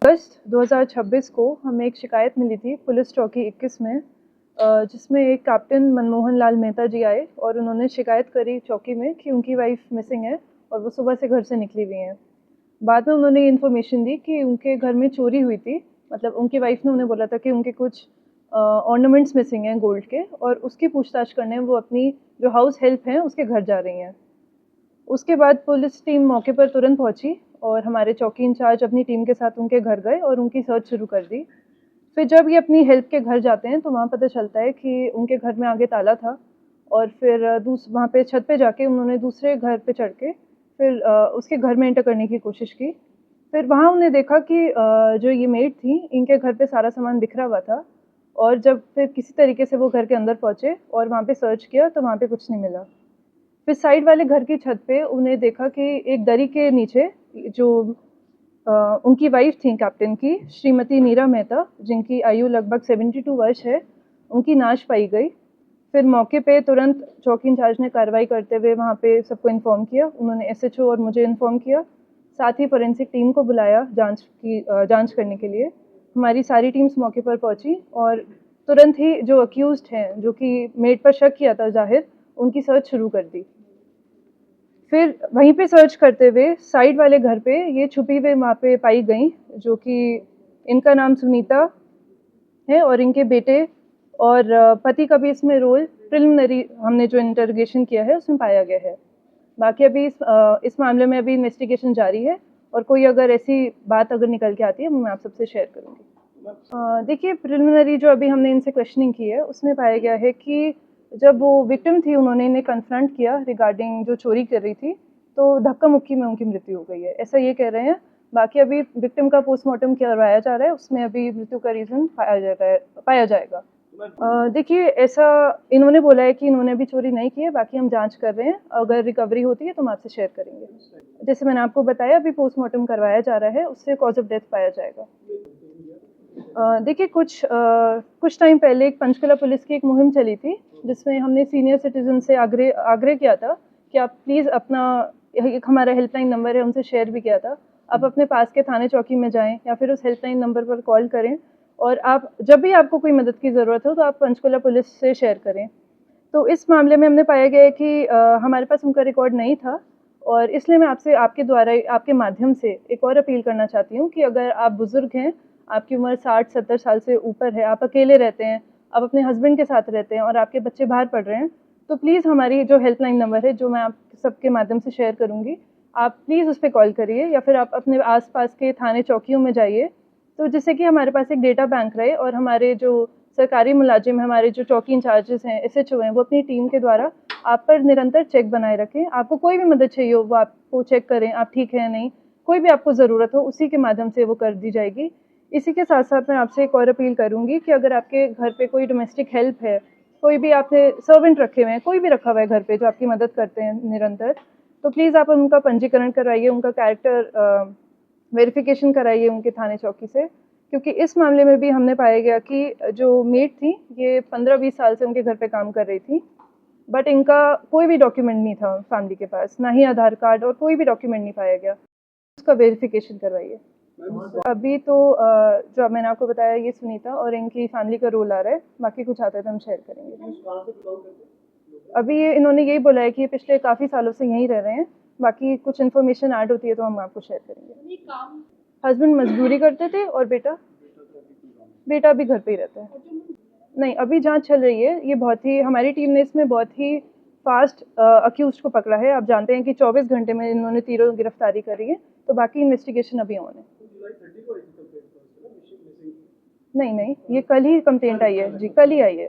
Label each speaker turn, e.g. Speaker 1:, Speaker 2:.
Speaker 1: अगस्त 2026 को हमें एक शिकायत मिली थी पुलिस चौकी 21 में, जिसमें एक कैप्टन मनमोहन लाल मेहता जी आए और उन्होंने शिकायत करी चौकी में कि उनकी वाइफ मिसिंग है और वो सुबह से घर से निकली हुई हैं। बाद में उन्होंने इन्फॉर्मेशन दी कि उनके घर में चोरी हुई थी, मतलब उनकी वाइफ ने उन्हें बोला था कि उनके कुछ ऑर्नामेंट्स मिसिंग हैं गोल्ड के, और उसकी पूछताछ करने वो अपनी जो हाउस हेल्प हैं उसके घर जा रही हैं। उसके बाद पुलिस टीम मौके पर तुरंत पहुंची और हमारे चौकी इंचार्ज अपनी टीम के साथ उनके घर गए और उनकी सर्च शुरू कर दी। फिर जब ये अपनी हेल्प के घर जाते हैं तो वहाँ पता चलता है कि उनके घर में आगे ताला था, और फिर वहाँ पे छत पे जाके उन्होंने दूसरे घर पे चढ़ के फिर उसके घर में एंटर करने की कोशिश की। फिर वहाँ उन्हें देखा कि जो ये मेड थी इनके घर पे सारा सामान बिखरा हुआ था, और जब फिर किसी तरीके से वो घर के अंदर पहुँचे और वहाँ पे सर्च किया तो वहाँ पे कुछ नहीं मिला। फिर साइड वाले घर की छत पे उन्हें देखा कि एक दरी के नीचे जो उनकी वाइफ थी कैप्टन की, श्रीमती नीरा मेहता, जिनकी आयु लगभग 72 वर्ष है, उनकी नाश पाई गई। फिर मौके पे तुरंत चौकी इंचार्ज ने कार्रवाई करते हुए वहाँ पे सबको इन्फॉर्म किया। उन्होंने एसएचओ और मुझे इन्फॉर्म किया, साथ ही फोरेंसिक टीम को बुलाया जांच करने के लिए। हमारी सारी टीम्स मौके पर पहुंची और तुरंत ही जो अक्यूज्ड हैं, जो कि मेड पर शक किया था जाहिर, उनकी सर्च शुरू कर दी। फिर वहीं पे सर्च करते हुए साइड वाले घर पे ये छुपी हुई वहाँ पे पाई गई, जो कि इनका नाम सुनीता है और इनके बेटे और पति का भी इसमें रोल प्रिलिमिनरी हमने जो इंटरोगेशन किया है उसमें पाया गया है। बाकी अभी इस मामले में अभी इन्वेस्टिगेशन जारी है, और कोई अगर ऐसी बात अगर निकल के आती है मैं आप सबसे शेयर करूँगी। देखिए, प्रिलिमिनरी जो अभी हमने इनसे क्वेश्चनिंग की है उसमें पाया गया है कि जब वो विक्टिम थी उन्होंने इन्हें कन्फ्रंट किया रिगार्डिंग जो चोरी कर रही थी, तो धक्का मुक्की में उनकी मृत्यु हो गई है, ऐसा ये कह रहे हैं। बाकी अभी विक्टिम का पोस्टमार्टम करवाया जा रहा है, उसमें अभी मृत्यु का रीज़न पाया जाएगा। देखिए, ऐसा इन्होंने बोला है कि इन्होंने अभी चोरी नहीं की है, बाकी हम जांच कर रहे हैं, अगर रिकवरी होती है तो हम आपसे शेयर करेंगे। जैसे मैंने आपको बताया अभी पोस्टमार्टम करवाया जा रहा है, उससे कॉज ऑफ डेथ पाया जाएगा। देखिए, कुछ टाइम पहले एक पंचकुला पुलिस की एक मुहिम चली थी, जिसमें हमने सीनियर सिटीजन से आग्रह किया था कि आप प्लीज़ अपना एक हमारा हेल्पलाइन नंबर है उनसे शेयर भी किया था, आप अपने पास के थाने चौकी में जाएं या फिर उस हेल्पलाइन नंबर पर कॉल करें, और आप जब भी आपको कोई मदद की ज़रूरत हो तो आप पंचकुला पुलिस से शेयर करें। तो इस मामले में हमने पाया गया है कि हमारे पास उनका रिकॉर्ड नहीं था, और इसलिए मैं आपसे आपके द्वारा आपके माध्यम से एक और अपील करना चाहती हूँ कि अगर आप बुज़ुर्ग हैं, आपकी उम्र 60-70 साल से ऊपर है, आप अकेले रहते हैं, आप अपने हस्बैंड के साथ रहते हैं और आपके बच्चे बाहर पढ़ रहे हैं, तो प्लीज़ हमारी जो हेल्पलाइन नंबर है जो मैं आप सबके माध्यम से शेयर करूँगी, आप प्लीज़ उस पर कॉल करिए, या फिर आप अपने आसपास के थाने चौकियों में जाइए, तो जिससे कि हमारे पास एक डेटा बैंक रहे और हमारे जो सरकारी मुलाजिम, हमारे जो चौकी इंचार्जेस हैं, एसएचओ हैं, वो अपनी टीम के द्वारा आप पर निरंतर चेक बनाए रखें। आपको कोई भी मदद चाहिए हो वो आपको चेक करें, आप ठीक हैं या नहीं, कोई भी आपको ज़रूरत हो उसी के माध्यम से वो कर दी जाएगी। इसी के साथ साथ मैं आपसे एक और अपील करूँगी कि अगर आपके घर पे कोई डोमेस्टिक हेल्प है, कोई भी आपने सर्वेंट रखे हुए हैं, कोई भी रखा हुआ है घर पे जो आपकी मदद करते हैं निरंतर, तो प्लीज़ आप उनका पंजीकरण करवाइए, उनका कैरेक्टर वेरिफिकेशन कराइए उनके थाने चौकी से, क्योंकि इस मामले में भी हमने पाया गया कि जो मेड थी ये 15-20 साल से उनके घर पे काम कर रही थी, बट इनका कोई भी डॉक्यूमेंट नहीं था फैमिली के पास, ना ही आधार कार्ड और कोई भी डॉक्यूमेंट नहीं पाया गया। उसका वेरिफिकेशन करवाइए। अभी तो जो मैंने आपको बताया ये सुनीता और इनकी फैमिली का रोल आ रहा है, बाकी कुछ आता है तो हम शेयर करेंगे। अभी इन्होंने यही बोला है कि ये पिछले काफ़ी सालों से यहीं रह रहे हैं, बाकी कुछ इन्फॉर्मेशन ऐड होती है तो हम आपको शेयर करेंगे। हस्बैंड मजदूरी करते थे और बेटा भी घर पे ही रहता है। नहीं, अभी जांच चल रही है, ये बहुत ही हमारी टीम ने इसमें बहुत ही फास्ट अक्यूज्ड को पकड़ा है। आप जानते हैं कि 24 घंटे में इन्होंने तीनों गिरफ्तारी करी है, तो बाकी इन्वेस्टिगेशन अभी ऑन है। नहीं, ये कल ही कंप्लेंट आई है जी, कल ही आई है।